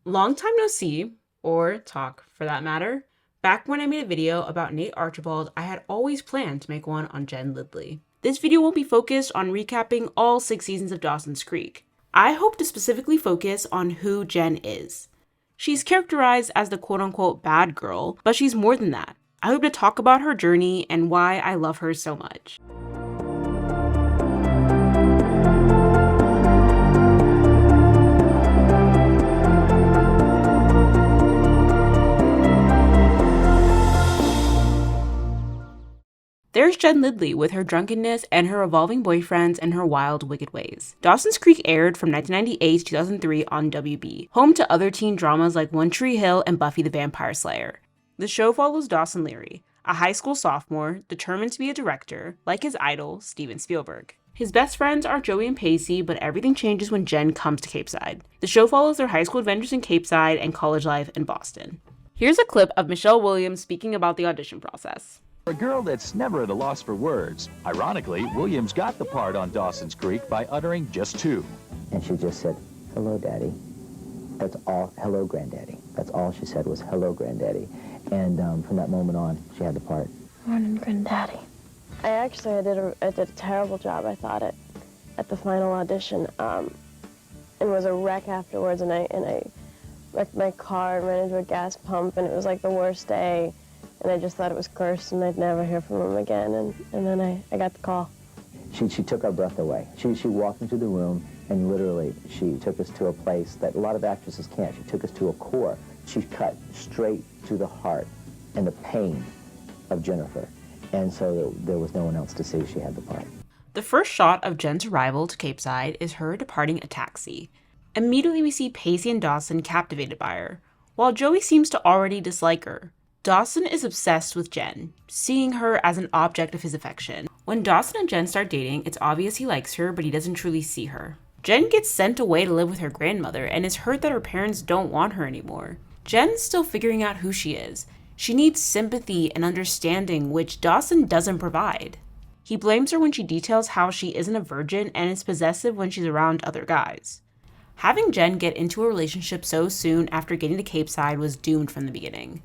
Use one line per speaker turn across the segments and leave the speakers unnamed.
Long time no see, or talk for that matter. Back when I made a video about Nate Archibald, I had always planned to make one on Jen Lindley. This video will be focused on recapping all 6 seasons of Dawson's Creek. I hope to specifically focus on who Jen is. She's characterized as the quote-unquote bad girl, but she's more than that. I hope to talk about her journey and why I love her so much. There's Jen Lindley with her drunkenness and her revolving boyfriends and her wild, wicked ways. Dawson's Creek aired from 1998 to 2003 on WB, home to other teen dramas like One Tree Hill and Buffy the Vampire Slayer. The show follows Dawson Leary, a high school sophomore determined to be a director, like his idol, Steven Spielberg. His best friends are Joey and Pacey, but everything changes when Jen comes to Capeside. The show follows their high school adventures in Capeside and college life in Boston. Here's a clip of Michelle Williams speaking about the audition process.
For a girl that's never at a loss for words, ironically, Williams got the part on Dawson's Creek by uttering just two.
And she just said, "Hello, Daddy." That's all. "Hello, Granddaddy." That's all she said was, "Hello, Granddaddy." And from that moment on, she had the part.
Morning, Granddaddy. I did a terrible job, I thought, at the final audition. And was a wreck afterwards, and I wrecked my car and ran into a gas pump, and it was like the worst day. And I just thought it was cursed, and I'd never hear from him again. And then I got the call.
She took our breath away. She walked into the room, and literally, she took us to a place that a lot of actresses can't. She took us to a core. She cut straight to the heart and the pain of Jennifer. And so there was no one else to see. She had the part.
The first shot of Jen's arrival to Capeside is her departing a taxi. Immediately we see Pacey and Dawson captivated by her, while Joey seems to already dislike her. Dawson is obsessed with Jen, seeing her as an object of his affection. When Dawson and Jen start dating, it's obvious he likes her, but he doesn't truly see her. Jen gets sent away to live with her grandmother and is hurt that her parents don't want her anymore. Jen's still figuring out who she is. She needs sympathy and understanding, which Dawson doesn't provide. He blames her when she details how she isn't a virgin and is possessive when she's around other guys. Having Jen get into a relationship so soon after getting to Capeside was doomed from the beginning.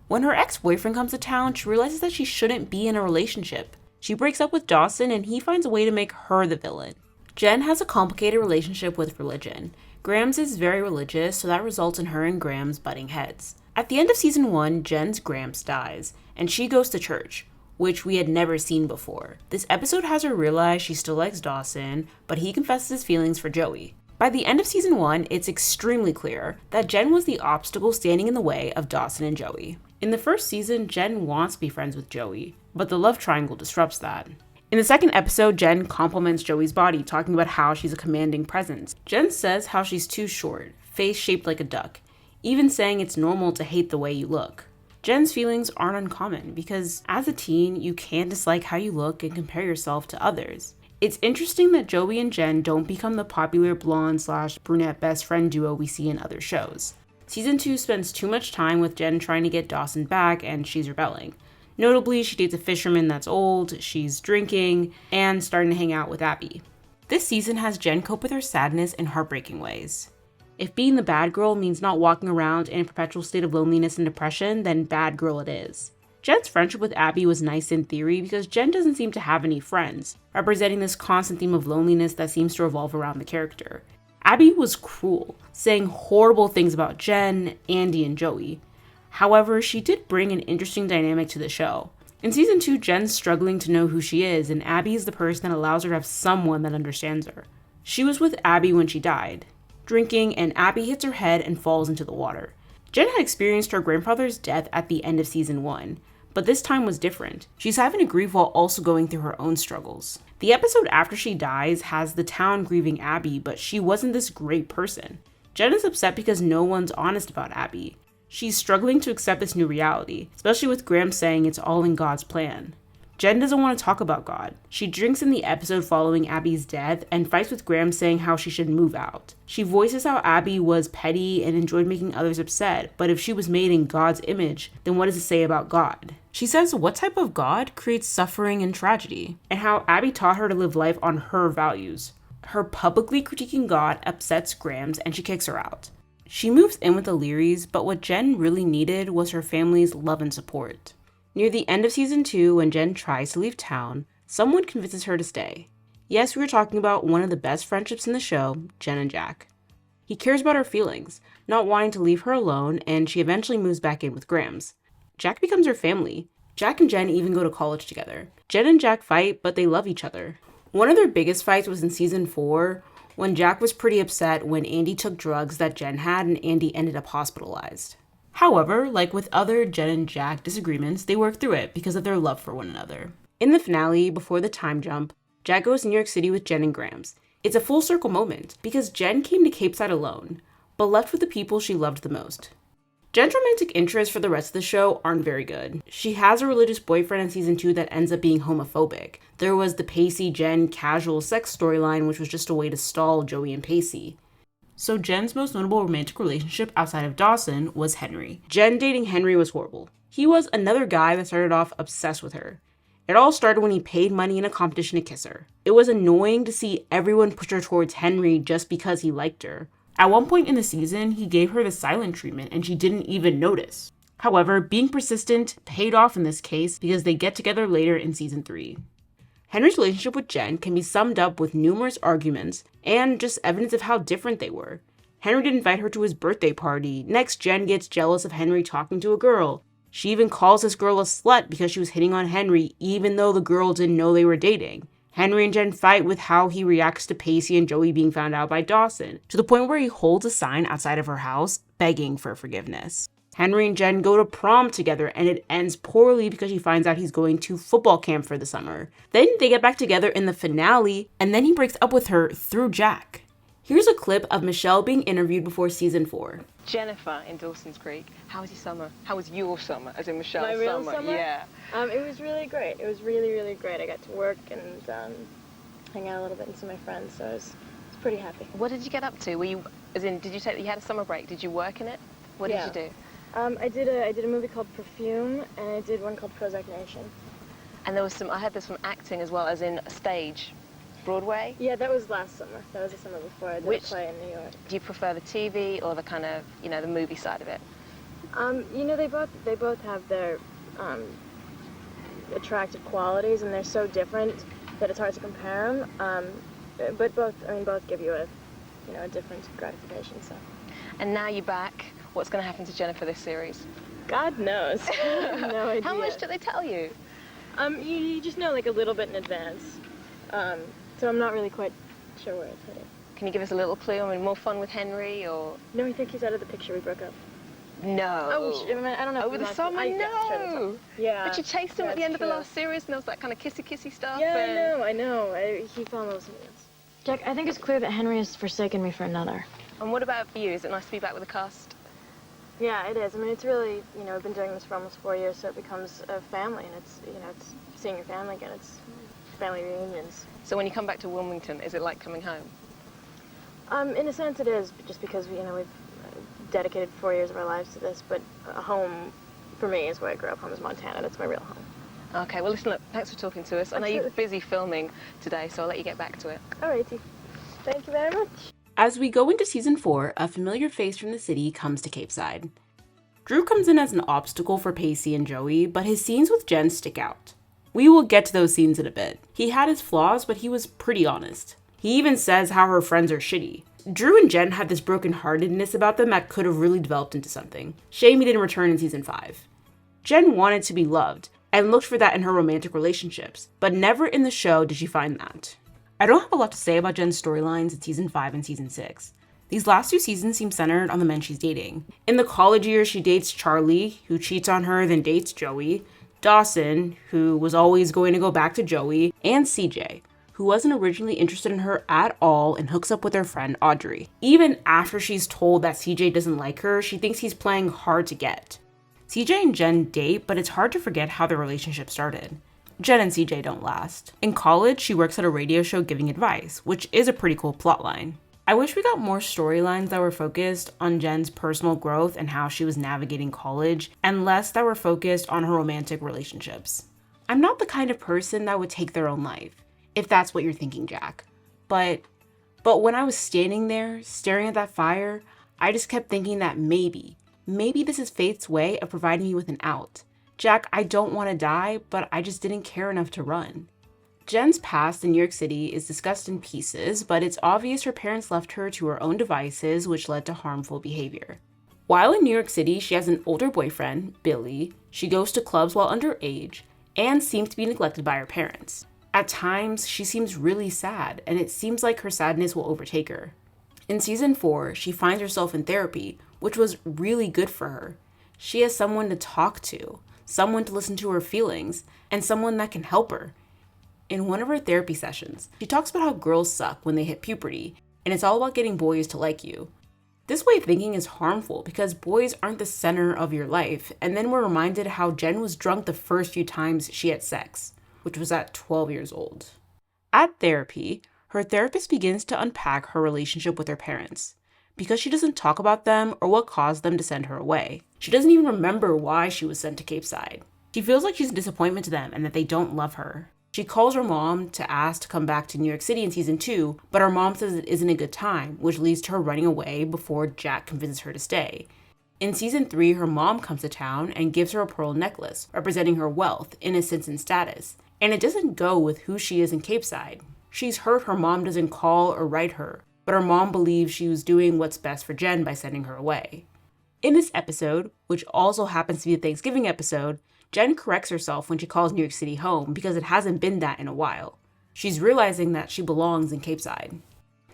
When her ex-boyfriend comes to town, she realizes that she shouldn't be in a relationship. She breaks up with Dawson and he finds a way to make her the villain. Jen has a complicated relationship with religion. Grams is very religious, so that results in her and Grams butting heads. At the end of season 1, Jen's Grams dies, and she goes to church, which we had never seen before. This episode has her realize she still likes Dawson, but he confesses his feelings for Joey. By the end of season 1, it's extremely clear that Jen was the obstacle standing in the way of Dawson and Joey. In the first season, Jen wants to be friends with Joey, but the love triangle disrupts that. In the second episode, Jen compliments Joey's body, talking about how she's a commanding presence. Jen says how she's too short, face shaped like a duck, even saying it's normal to hate the way you look. Jen's feelings aren't uncommon because as a teen, you can't dislike how you look and compare yourself to others. It's interesting that Joey and Jen don't become the popular blonde/brunette best friend duo we see in other shows. Season 2 spends too much time with Jen trying to get Dawson back, and she's rebelling. Notably, she dates a fisherman that's old, she's drinking, and starting to hang out with Abby. This season has Jen cope with her sadness in heartbreaking ways. If being the bad girl means not walking around in a perpetual state of loneliness and depression, then bad girl it is. Jen's friendship with Abby was nice in theory because Jen doesn't seem to have any friends, representing this constant theme of loneliness that seems to revolve around the character. Abby was cruel, saying horrible things about Jen, Andy, and Joey. However, she did bring an interesting dynamic to the show. In season 2, Jen's struggling to know who she is, and Abby is the person that allows her to have someone that understands her. She was with Abby when she died, drinking, and Abby hits her head and falls into the water. Jen had experienced her grandfather's death at the end of season 1, but this time was different. She's having to grieve while also going through her own struggles. The episode after she dies has the town grieving Abby, but she wasn't this great person. Jen is upset because no one's honest about Abby. She's struggling to accept this new reality, especially with Graham saying it's all in God's plan. Jen doesn't want to talk about God. She drinks in the episode following Abby's death and fights with Graham saying how she should move out. She voices how Abby was petty and enjoyed making others upset, but if she was made in God's image, then what does it say about God? She says what type of God creates suffering and tragedy, and how Abby taught her to live life on her values. Her publicly critiquing God upsets Grams and she kicks her out. She moves in with the Learys, but what Jen really needed was her family's love and support. Near the end of season 2, when Jen tries to leave town, someone convinces her to stay. Yes, we were talking about one of the best friendships in the show, Jen and Jack. He cares about her feelings, not wanting to leave her alone, and she eventually moves back in with Grams. Jack becomes her family. Jack and Jen even go to college together. Jen and Jack fight, but they love each other. One of their biggest fights was in season 4, when Jack was pretty upset when Andy took drugs that Jen had and Andy ended up hospitalized. However, like with other Jen and Jack disagreements, they work through it because of their love for one another. In the finale, before the time jump, Jack goes to New York City with Jen and Grams. It's a full circle moment because Jen came to Cape Side alone, but left with the people she loved the most. Jen's romantic interests for the rest of the show aren't very good. She has a religious boyfriend in season 2 that ends up being homophobic. There was the Pacey-Jen casual sex storyline, which was just a way to stall Joey and Pacey. So Jen's most notable romantic relationship outside of Dawson was Henry. Jen dating Henry was horrible. He was another guy that started off obsessed with her. It all started when he paid money in a competition to kiss her. It was annoying to see everyone push her towards Henry just because he liked her. At one point in the season, he gave her the silent treatment and she didn't even notice. However, being persistent paid off in this case because they get together later in season 3. Henry's relationship with Jen can be summed up with numerous arguments and just evidence of how different they were. Henry didn't invite her to his birthday party. Next, Jen gets jealous of Henry talking to a girl. She even calls this girl a slut because she was hitting on Henry even though the girl didn't know they were dating. Henry and Jen fight with how he reacts to Pacey and Joey being found out by Dawson, to the point where he holds a sign outside of her house begging for forgiveness. Henry and Jen go to prom together and it ends poorly because she finds out he's going to football camp for the summer. Then they get back together in the finale and then he breaks up with her through Jack. Here's a clip of Michelle being interviewed before season 4.
Jennifer in Dawson's Creek, how was your summer? How was your summer, as in Michelle's
My real
summer?
summer?
Yeah.
It was really great. It was really, really great. I got to work and hang out a little bit and see my friends, so I was pretty happy.
What did you get up to? Were you, as in, did you take, you had a summer break? Did you work in it? What did you do?
I did a movie called Perfume, and I did one called Prozac Nation.
And there was some, I heard there's some acting as well, as in stage, Broadway?
Yeah, that was last summer. That was the summer before I did a play in New York.
Do you prefer the TV or the kind of, you know, the movie side of it?
You know, they both have their attractive qualities, and they're so different that it's hard to compare them. But both give you a different gratification. So.
And now you're back. What's going to happen to Jennifer this series?
God knows. No idea.
How much do they tell you?
You just know like a little bit in advance. So I'm not really quite sure where it's headed.
Can you give us a little clue? I mean, more fun with Henry, or?
No, I think he's out of the picture. We broke up.
No.
Oh, I don't know.
Over the summer? No.
Yeah.
But you chased him at the end of the last series, and there was that kind of kissy stuff.
Yeah, I know. He fell in love with somebody else. Jack, I think it's clear that Henry has forsaken me for another.
And what about for you? Is it nice to be back with the cast?
Yeah, it is. I mean, it's really, we've been doing this for almost 4 years, so it becomes a family, and it's seeing your family again. It's family reunions.
So when you come back to Wilmington, is it like coming home?
In a sense, it is, just because we've dedicated 4 years of our lives to this. But home, for me, is where I grew up. Home is Montana. That's my real home.
Okay. Well, listen. Look, thanks for talking to us. I know you're busy filming today, so I'll let you get back to it.
All righty. Thank you very much.
As we go into season 4, a familiar face from the city comes to Cape Side. Drew comes in as an obstacle for Pacey and Joey, but his scenes with Jen stick out. We will get to those scenes in a bit. He had his flaws, but he was pretty honest. He even says how her friends are shitty. Drew and Jen had this brokenheartedness about them that could have really developed into something. Shame he didn't return in season 5. Jen wanted to be loved, and looked for that in her romantic relationships, but never in the show did she find that. I don't have a lot to say about Jen's storylines in season 5 and season 6. These last 2 seasons seem centered on the men she's dating. In the college years, she dates Charlie, who cheats on her, then dates Joey, Dawson, who was always going to go back to Joey, and CJ, who wasn't originally interested in her at all and hooks up with her friend Audrey. Even after she's told that CJ doesn't like her, she thinks he's playing hard to get. CJ and Jen date, but it's hard to forget how their relationship started. Jen and CJ don't last. In college, she works at a radio show giving advice, which is a pretty cool plotline. I wish we got more storylines that were focused on Jen's personal growth and how she was navigating college, and less that were focused on her romantic relationships. I'm not the kind of person that would take their own life, if that's what you're thinking, Jack. But when I was standing there, staring at that fire, I just kept thinking that maybe this is fate's way of providing me with an out. Jack, I don't want to die, but I just didn't care enough to run. Jen's past in New York City is discussed in pieces, but it's obvious her parents left her to her own devices, which led to harmful behavior. While in New York City, she has an older boyfriend, Billy. She goes to clubs while underage, and seems to be neglected by her parents. At times, she seems really sad, and it seems like her sadness will overtake her. In season 4, she finds herself in therapy, which was really good for her. She has someone to talk to, someone to listen to her feelings, and someone that can help her. In one of her therapy sessions, she talks about how girls suck when they hit puberty, and it's all about getting boys to like you. This way of thinking is harmful because boys aren't the center of your life, and then we're reminded how Jen was drunk the first few times she had sex, which was at 12 years old. At therapy, her therapist begins to unpack her relationship with her parents, because she doesn't talk about them or what caused them to send her away. She doesn't even remember why she was sent to Cape Side. She feels like she's a disappointment to them and that they don't love her. She calls her mom to ask to come back to New York City in season 2, but her mom says it isn't a good time, which leads to her running away before Jack convinces her to stay. In season 3, her mom comes to town and gives her a pearl necklace, representing her wealth, innocence, and status. And it doesn't go with who she is in Cape Side. She's hurt her mom doesn't call or write her, but her mom believes she was doing what's best for Jen by sending her away. In this episode, which also happens to be a Thanksgiving episode, Jen corrects herself when she calls New York City home because it hasn't been that in a while. She's realizing that she belongs in Cape Side.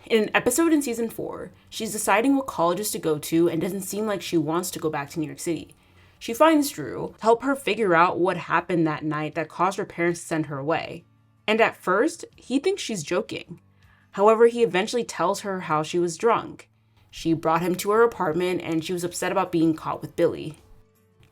In an episode in season 4, she's deciding what colleges to go to and doesn't seem like she wants to go back to New York City. She finds Drew to help her figure out what happened that night that caused her parents to send her away. And at first, he thinks she's joking. However, he eventually tells her how she was drunk. She brought him to her apartment and she was upset about being caught with Billy.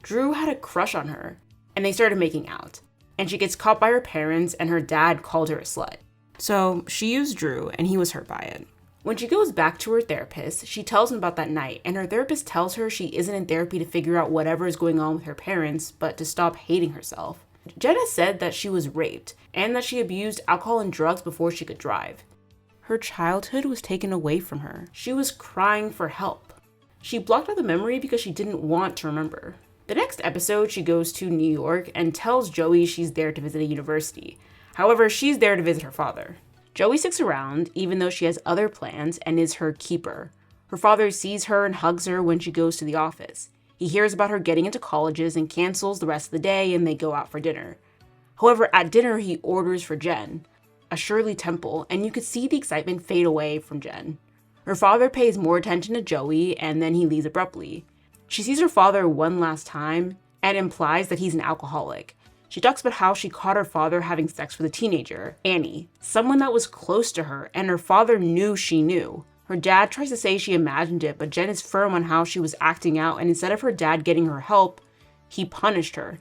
Drew had a crush on her, and they started making out. And she gets caught by her parents and her dad called her a slut. So she used Drew and he was hurt by it. When she goes back to her therapist, she tells him about that night, and her therapist tells her she isn't in therapy to figure out whatever is going on with her parents, but to stop hating herself. Jen has said that she was raped, and that she abused alcohol and drugs before she could drive. Her childhood was taken away from her. She was crying for help. She blocked out the memory because she didn't want to remember. The next episode, she goes to New York and tells Joey she's there to visit a university. However, she's there to visit her father. Joey sticks around, even though she has other plans, and is her keeper. Her father sees her and hugs her when she goes to the office. He hears about her getting into colleges and cancels the rest of the day, and they go out for dinner. However, at dinner, he orders for Jen, a Shirley Temple, and you could see the excitement fade away from Jen. Her father pays more attention to Joey, and then he leaves abruptly. She sees her father one last time, and implies that he's an alcoholic. She talks about how she caught her father having sex with a teenager, Annie, someone that was close to her, and her father knew she knew. Her dad tries to say she imagined it, but Jen is firm on how she was acting out, and instead of her dad getting her help, he punished her.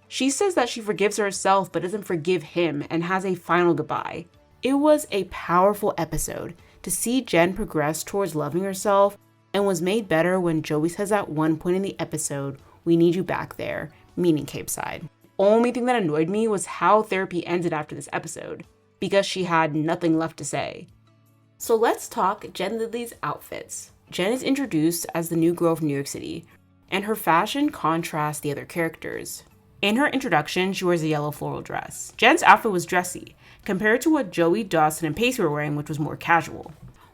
She says that she forgives herself but doesn't forgive him and has a final goodbye. It was a powerful episode to see Jen progress towards loving herself, and was made better when Joey says at one point in the episode, "We need you back there," meaning Cape Side. Only thing that annoyed me was how therapy ended after this episode, because she had nothing left to say. So let's talk Jen Lindley's outfits. Jen is introduced as the new girl from New York City, and her fashion contrasts the other characters. In her introduction, she wears a yellow floral dress. Jen's outfit was dressy, compared to what Joey, Dawson, and Pacey were wearing, which was more casual.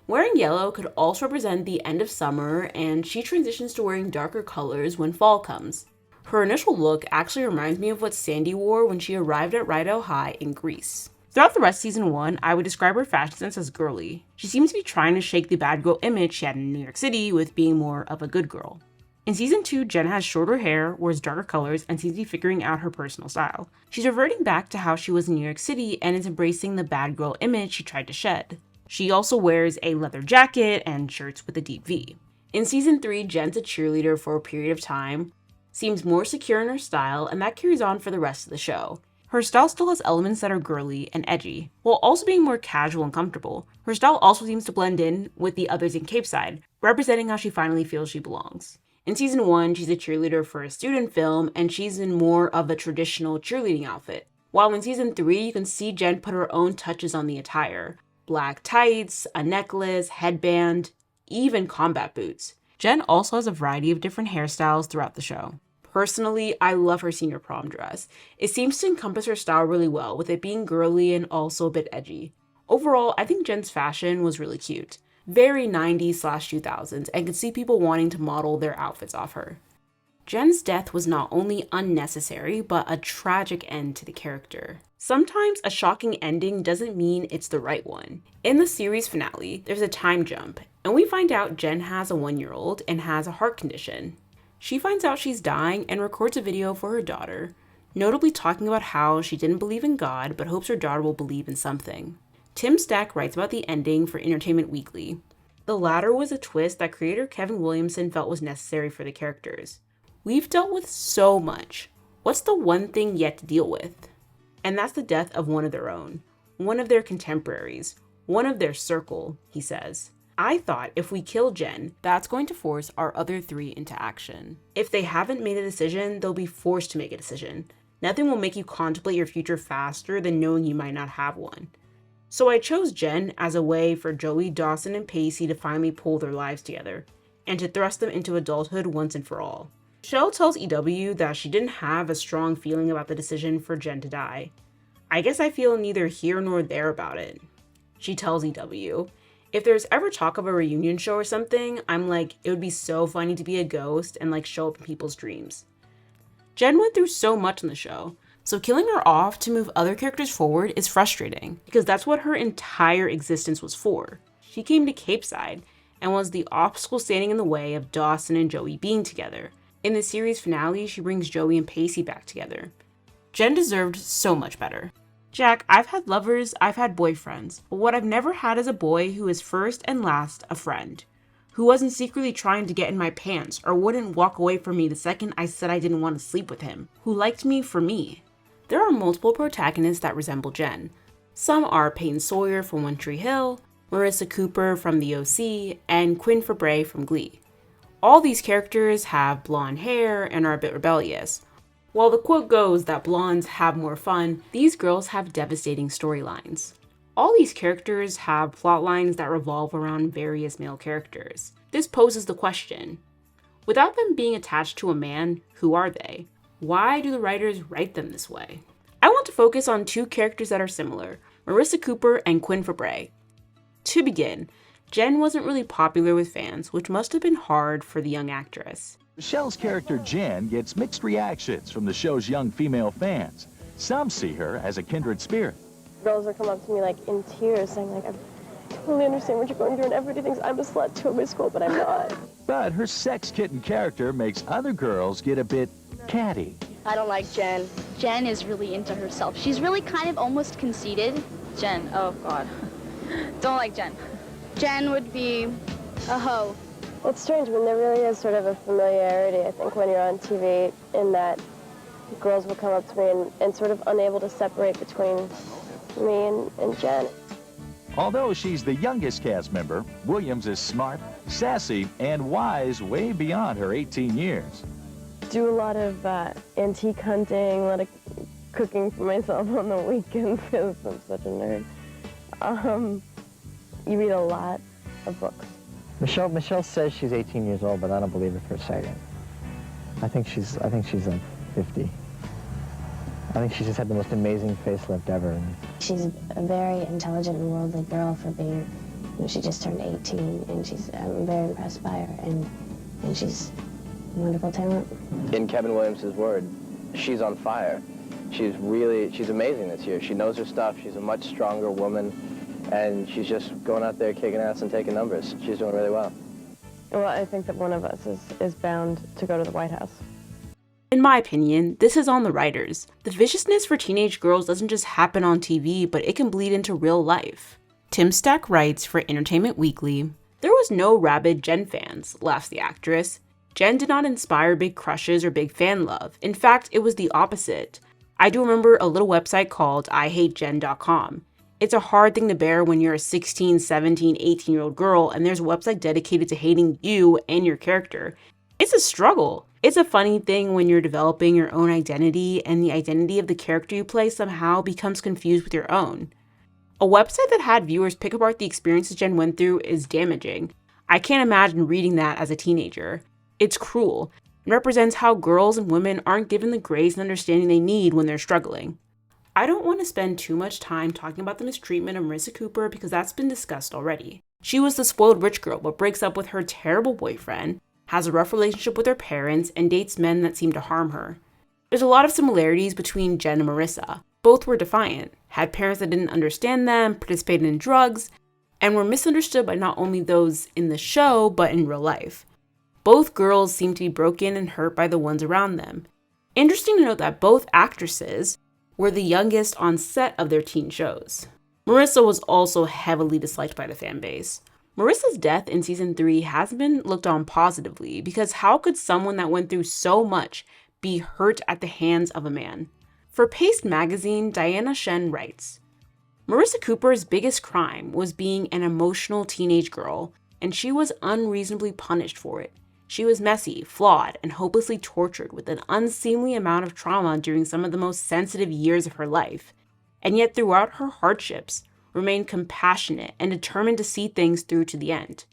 Wearing yellow could also represent the end of summer, and she transitions to wearing darker colors when fall comes. Her initial look actually reminds me of what Sandy wore when she arrived at Rydell High in Greece. Throughout the rest of season 1, I would describe her fashion sense as girly. She seems to be trying to shake the bad girl image she had in New York City with being more of a good girl. In season 2, Jen has shorter hair, wears darker colors, and seems to be figuring out her personal style. She's reverting back to how she was in New York City and is embracing the bad girl image she tried to shed. She also wears a leather jacket and shirts with a deep V. In season 3, Jen's a cheerleader for a period of time, seems more secure in her style, and that carries on for the rest of the show. Her style still has elements that are girly and edgy, while also being more casual and comfortable. Her style also seems to blend in with the others in Cape Side, representing how she finally feels she belongs. In season 1, she's a cheerleader for a student film, and she's in more of a traditional cheerleading outfit. While in season 3, you can see Jen put her own touches on the attire. Black tights, a necklace, headband, even combat boots. Jen also has a variety of different hairstyles throughout the show. Personally, I love her senior prom dress. It seems to encompass her style really well, with it being girly and also a bit edgy. Overall, I think Jen's fashion was really cute. Very 90s/2000s, and could see people wanting to model their outfits off her. Jen's death was not only unnecessary, but a tragic end to the character. Sometimes a shocking ending doesn't mean it's the right one. In the series finale, there's a time jump, and we find out Jen has a 1-year-old and has a heart condition. She finds out she's dying and records a video for her daughter, notably talking about how she didn't believe in God but hopes her daughter will believe in something. Tim Stack writes about the ending for Entertainment Weekly. The latter was a twist that creator Kevin Williamson felt was necessary for the characters. We've dealt with so much. What's the one thing yet to deal with? And that's the death of one of their own, one of their contemporaries, one of their circle, he says. I thought if we kill Jen, that's going to force our other 3 into action. If they haven't made a decision, they'll be forced to make a decision. Nothing will make you contemplate your future faster than knowing you might not have one. So I chose Jen as a way for Joey, Dawson, and Pacey to finally pull their lives together, and to thrust them into adulthood once and for all. Michelle tells EW that she didn't have a strong feeling about the decision for Jen to die. I guess I feel neither here nor there about it. She tells EW, if there's ever talk of a reunion show or something, I'm like, it would be so funny to be a ghost and like show up in people's dreams. Jen went through so much in the show, so killing her off to move other characters forward is frustrating, because that's what her entire existence was for. She came to Capeside, and was the obstacle standing in the way of Dawson and Joey being together. In the series finale, she brings Joey and Pacey back together. Jen deserved so much better. Jack, I've had lovers, I've had boyfriends, but what I've never had is a boy who is first and last a friend, who wasn't secretly trying to get in my pants or wouldn't walk away from me the second I said I didn't want to sleep with him, who liked me for me. There are multiple protagonists that resemble Jen. Some are Peyton Sawyer from One Tree Hill, Marissa Cooper from The OC, and Quinn Fabray from Glee. All these characters have blonde hair and are a bit rebellious. While the quote goes that blondes have more fun, these girls have devastating storylines. All these characters have plot lines that revolve around various male characters. This poses the question, without them being attached to a man, who are they? Why do the writers write them this way? I want to focus on 2 characters that are similar, Marissa Cooper and Quinn Fabray. To begin, Jen wasn't really popular with fans, which must have been hard for the young actress.
Michelle's character Jen gets mixed reactions from the show's young female fans. Some see her as a kindred spirit.
Girls will come up to me like in tears saying like, I totally understand what you're going through, and everybody thinks I'm a slut too at my school, but I'm not.
But her sex kitten character makes other girls get a bit catty.
I don't like Jen. Jen is really into herself. She's really kind of almost conceited. Jen, oh God. Don't like Jen. Jen would be a hoe.
It's strange, when there really is sort of a familiarity, I think, when you're on TV, in that girls will come up to me and sort of unable to separate between me and Jen.
Although she's the youngest cast member, Williams is smart, sassy, and wise way beyond her 18 years.
Do a lot of antique hunting, a lot of cooking for myself on the weekends because I'm such a nerd. You read a lot of books.
Michelle says she's 18 years old, but I don't believe it for a second. I think she's like 50. I think she's just had the most amazing facelift ever.
She's a very intelligent and worldly girl for being, she just turned 18, and I'm very impressed by her, and she's a wonderful talent.
In Kevin Williamson's word, she's on fire. She's amazing this year. She knows her stuff. She's a much stronger woman, and she's just going out there kicking ass and taking numbers. She's doing really well.
Well, I think that one of us is bound to go to the White House.
In my opinion, this is on the writers. The viciousness for teenage girls doesn't just happen on TV, but it can bleed into real life. Tim Stack writes for Entertainment Weekly, "There was no rabid Jen fans," laughs the actress. "Jen did not inspire big crushes or big fan love. In fact, it was the opposite. I do remember a little website called IHateJen.com. It's a hard thing to bear when you're a 16, 17, 18-year-old girl and there's a website dedicated to hating you and your character. It's a struggle. It's a funny thing when you're developing your own identity and the identity of the character you play somehow becomes confused with your own. A website that had viewers pick apart the experiences Jen went through is damaging. I can't imagine reading that as a teenager. It's cruel and represents how girls and women aren't given the grace and understanding they need when they're struggling. I don't want to spend too much time talking about the mistreatment of Marissa Cooper because that's been discussed already. She was the spoiled rich girl but breaks up with her terrible boyfriend, has a rough relationship with her parents, and dates men that seem to harm her. There's a lot of similarities between Jen and Marissa. Both were defiant, had parents that didn't understand them, participated in drugs, and were misunderstood by not only those in the show but in real life. Both girls seem to be broken and hurt by the ones around them. Interesting to note that both actresses were the youngest on set of their teen shows. Marissa was also heavily disliked by the fan base. Marissa's death in season 3 hasn't been looked on positively because how could someone that went through so much be hurt at the hands of a man? For Paste magazine, Diana Shen writes, Marissa Cooper's biggest crime was being an emotional teenage girl, and she was unreasonably punished for it. She was messy, flawed, and hopelessly tortured with an unseemly amount of trauma during some of the most sensitive years of her life, and yet throughout her hardships, remained compassionate and determined to see things through to the end.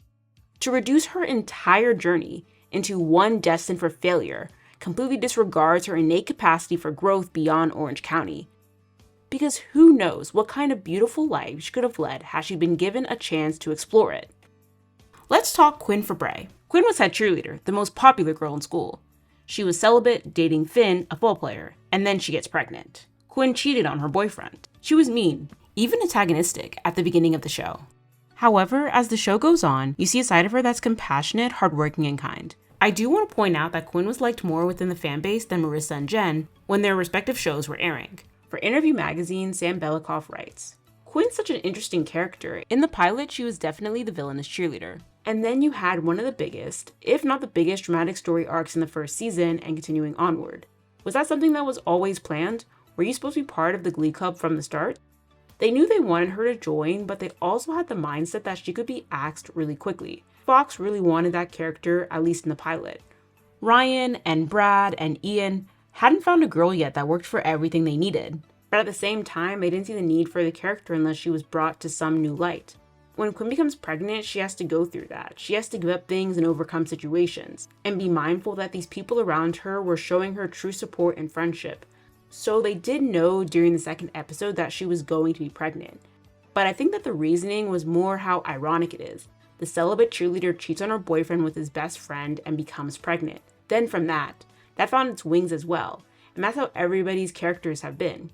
To reduce her entire journey into one destined for failure completely disregards her innate capacity for growth beyond Orange County. Because who knows what kind of beautiful life she could have led had she been given a chance to explore it. Let's talk Quinn Fabray. Quinn was head cheerleader, the most popular girl in school. She was celibate, dating Finn, a football player, and then she gets pregnant. Quinn cheated on her boyfriend. She was mean, even antagonistic at the beginning of the show. However, as the show goes on, you see a side of her that's compassionate, hardworking, and kind. I do want to point out that Quinn was liked more within the fan base than Marissa and Jen when their respective shows were airing. For Interview magazine, Sam Belikoff writes, Quinn's such an interesting character. In the pilot, she was definitely the villainous cheerleader. And then you had one of the biggest, if not the biggest, dramatic story arcs in the first season and continuing onward. Was that something that was always planned? Were you supposed to be part of the Glee Club from the start? They knew they wanted her to join, but they also had the mindset that she could be axed really quickly. Fox really wanted that character, at least in the pilot. Ryan and Brad and Ian hadn't found a girl yet that worked for everything they needed. But at the same time, they didn't see the need for the character unless she was brought to some new light. When Quinn becomes pregnant, she has to go through that. She has to give up things and overcome situations, and be mindful that these people around her were showing her true support and friendship. So they did know during the second episode that she was going to be pregnant. But I think that the reasoning was more how ironic it is. The celibate cheerleader cheats on her boyfriend with his best friend and becomes pregnant. Then from that found its wings as well. And that's how everybody's characters have been.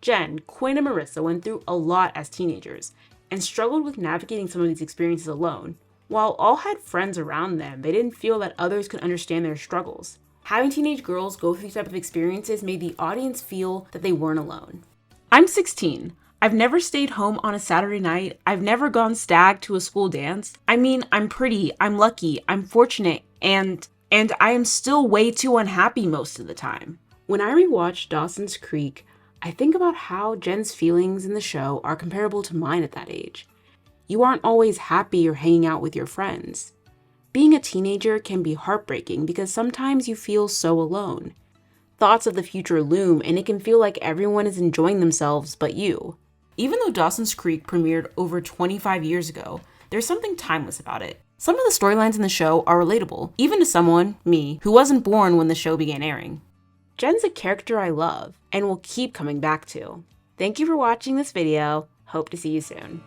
Jen, Quinn, and Marissa went through a lot as teenagers and struggled with navigating some of these experiences alone. While all had friends around them, they didn't feel that others could understand their struggles. Having teenage girls go through these type of experiences made the audience feel that they weren't alone. I'm 16. I've never stayed home on a Saturday night. I've never gone stag to a school dance. I mean, I'm pretty, I'm lucky, I'm fortunate, and I am still way too unhappy most of the time. When I rewatch Dawson's Creek, I think about how Jen's feelings in the show are comparable to mine at that age. You aren't always happy or hanging out with your friends. Being a teenager can be heartbreaking because sometimes you feel so alone. Thoughts of the future loom, and it can feel like everyone is enjoying themselves but you. Even though Dawson's Creek premiered over 25 years ago, there's something timeless about it. Some of the storylines in the show are relatable, even to someone, me, who wasn't born when the show began airing. Jen's a character I love and will keep coming back to. Thank you for watching this video. Hope to see you soon.